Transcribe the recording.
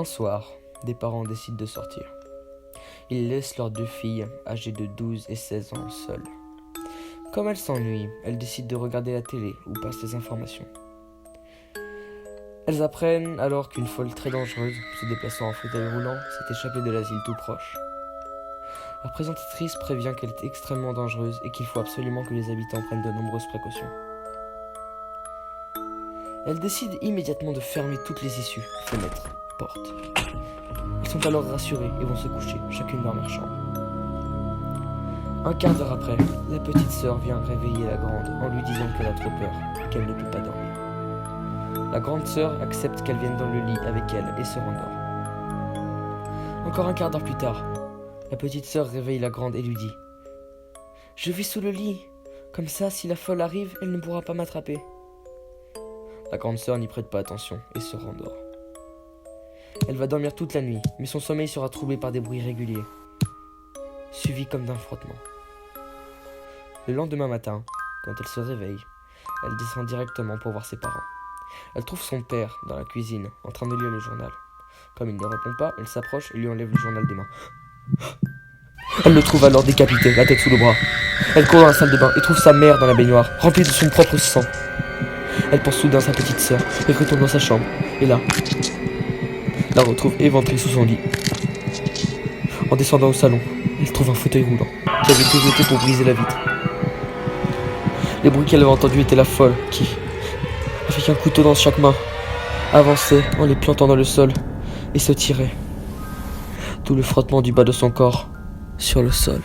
Un soir, des parents décident de sortir. Ils laissent leurs deux filles, âgées de 12 et 16 ans, seules. Comme elles s'ennuient, elles décident de regarder la télé ou passent les informations. Elles apprennent alors qu'une folle très dangereuse, se déplaçant en fauteuil roulant, s'est échappée de l'asile tout proche. La présentatrice prévient qu'elle est extrêmement dangereuse et qu'il faut absolument que les habitants prennent de nombreuses précautions. Elles décident immédiatement de fermer toutes les issues, fenêtres, portes. Elles sont alors rassurées et vont se coucher, chacune dans leur chambre. Un quart d'heure après, la petite sœur vient réveiller la grande en lui disant qu'elle a trop peur et qu'elle ne peut pas dormir. La grande sœur accepte qu'elle vienne dans le lit avec elle et se rendort. Encore un quart d'heure plus tard, la petite sœur réveille la grande et lui dit « Je vais sous le lit, comme ça si la folle arrive, elle ne pourra pas m'attraper. » La grande sœur n'y prête pas attention et se rendort. Elle va dormir toute la nuit, mais son sommeil sera troublé par des bruits réguliers, suivis comme d'un frottement. Le lendemain matin, quand elle se réveille, elle descend directement pour voir ses parents. Elle trouve son père dans la cuisine, en train de lire le journal. Comme il ne répond pas, elle s'approche et lui enlève le journal des mains. Elle le trouve alors décapité, la tête sous le bras. Elle court dans la salle de bain et trouve sa mère dans la baignoire, remplie de son propre sang. Elle pense soudain sa petite sœur et retourne dans sa chambre. Et là, la retrouve éventrée sous son lit. En descendant au salon, elle trouve un fauteuil roulant qui avait été jeté pour briser la vitre. Les bruits qu'elle avait entendus étaient la folle qui, avec un couteau dans chaque main, avançait en les plantant dans le sol et se tirait. D'où le frottement du bas de son corps sur le sol.